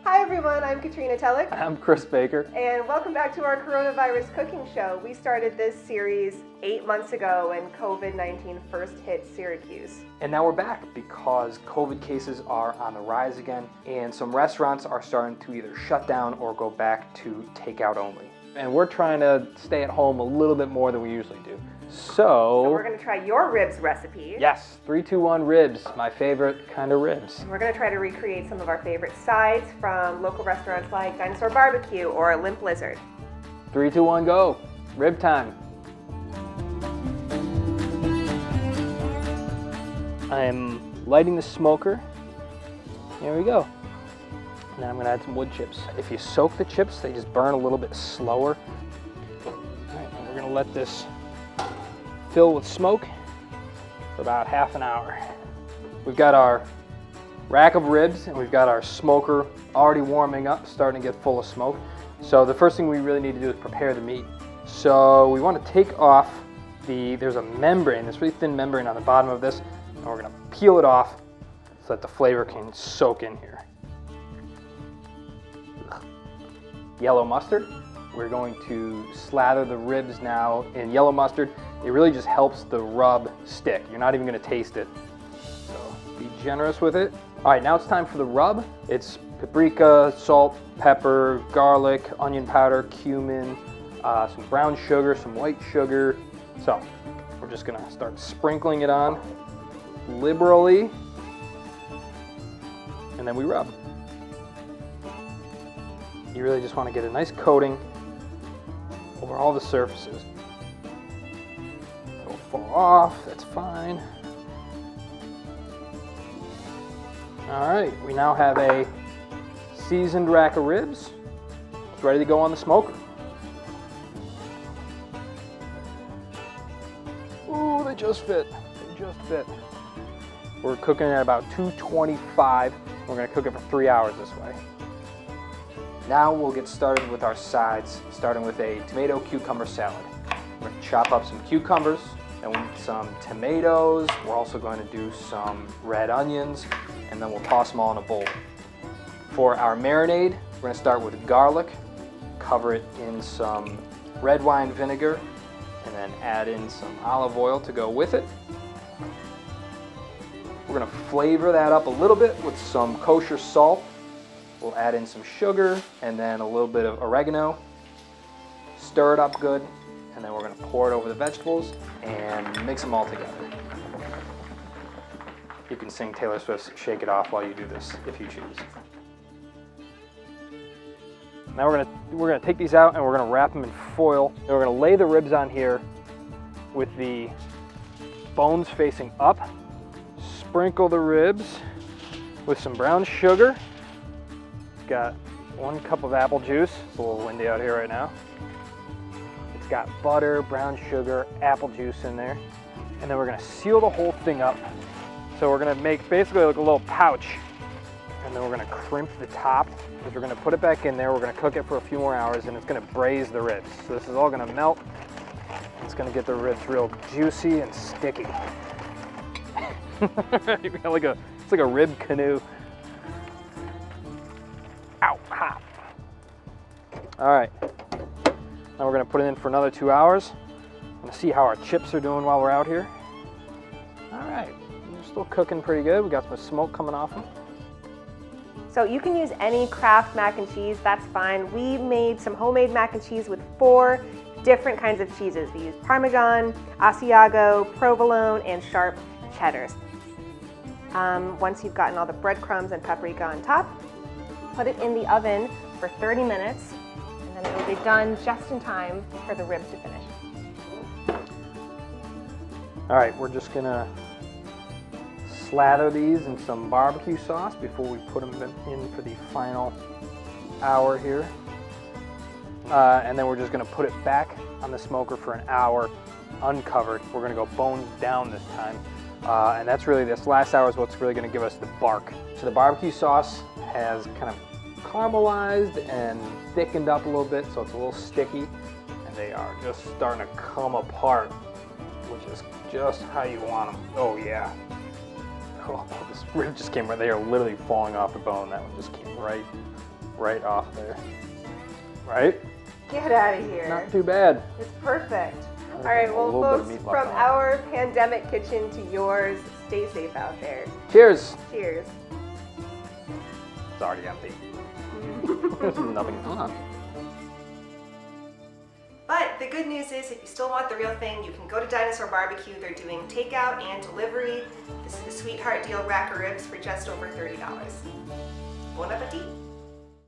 Hi everyone, I'm Katrina Tulloch. I'm Chris Baker. And welcome back to our coronavirus cooking show. We started this series 8 months ago when COVID-19 first hit Syracuse. And now we're back because COVID cases are on the rise again, and some restaurants are starting to either shut down or go back to takeout only. And we're trying to stay at home a little bit more than we usually do. So we're going to try your ribs recipe. Yes, 3, 2, 1 ribs, my favorite kind of ribs. And we're going to try to recreate some of our favorite sides from local restaurants like Dinosaur Bar-B-Que or Limp Lizard. 3, 2, 1, go. Rib time. I'm lighting the smoker. Here we go. Now I'm going to add some wood chips. If you soak the chips, they just burn a little bit slower. All right, and we're going to let this fill with smoke for about half an hour. We've got our rack of ribs and we've got our smoker already warming up, starting to get full of smoke. So the first thing we really need to do is prepare the meat. So we want to take off there's a membrane, this really thin membrane on the bottom of this, and we're going to peel it off so that the flavor can soak in here. Yellow mustard. We're going to slather the ribs now in yellow mustard. It really just helps the rub stick. You're not even going to taste it. So be generous with it. All right, now it's time for the rub. It's paprika, salt, pepper, garlic, onion powder, cumin, some brown sugar, some white sugar. So we're just going to start sprinkling it on liberally, and then we rub. You really just want to get a nice coating over all the surfaces. It'll fall off, that's fine. All right, we now have a seasoned rack of ribs. It's ready to go on the smoker. Ooh, they just fit. They just fit. We're cooking at about 225. We're going to cook it for 3 hours this way. Now we'll get started with our sides, starting with a tomato cucumber salad. We're going to chop up some cucumbers and some tomatoes. We're also going to do some red onions, and then we'll toss them all in a bowl. For our marinade, we're going to start with garlic, cover it in some red wine vinegar, and then add in some olive oil to go with it. We're going to flavor that up a little bit with some kosher salt. We'll add in some sugar and then a little bit of oregano. Stir it up good, and then we're going to pour it over the vegetables and mix them all together. You can sing Taylor Swift's "Shake It Off" while you do this if you choose. Now we're gonna take these out and we're gonna wrap them in foil. And we're gonna lay the ribs on here with the bones facing up. Sprinkle the ribs with some brown sugar. Got 1 cup of apple juice. It's a little windy out here right now. It's got butter, brown sugar, apple juice in there. And then we're gonna seal the whole thing up. So we're gonna make basically like a little pouch. And then we're gonna crimp the top, because we're gonna put it back in there. We're gonna cook it for a few more hours, and it's gonna braise the ribs. So this is all gonna melt. It's gonna get the ribs real juicy and sticky. It's like a rib canoe. Ow, hot. All right, now we're gonna put it in for another 2 hours. I'm gonna see how our chips are doing while we're out here. All right, we're still cooking pretty good. We got some smoke coming off them. So you can use any Kraft mac and cheese, that's fine. We made some homemade mac and cheese with 4 different kinds of cheeses. We used Parmesan, Asiago, provolone, and sharp cheddars. Once you've gotten all the breadcrumbs and paprika on top, put it in the oven for 30 minutes, and then it will be done just in time for the ribs to finish. All right, we're just gonna slather these in some barbecue sauce before we put them in for the final hour here. And then we're just gonna put it back on the smoker for an hour uncovered. We're gonna go bones down this time. And that's really, this last hour is what's really gonna give us the bark. So the barbecue sauce has kind of caramelized and thickened up a little bit, so it's a little sticky. And they are just starting to come apart, which is just how you want them. Oh yeah. Oh, this rib just came right, they are literally falling off the bone. That one just came right right off there. Right? Get out of here. Not too bad. It's perfect. All Okay, right, a well, little bit of folks, meat left from on it. our pandemic kitchen to yours, stay safe out there. Cheers. Cheers. It's already empty. There's nothing on. But the good news is, if you still want the real thing, you can go to Dinosaur Bar-B-Que. They're doing takeout and delivery. This is the Sweetheart Deal rack of ribs for just over $30. Bon appetit.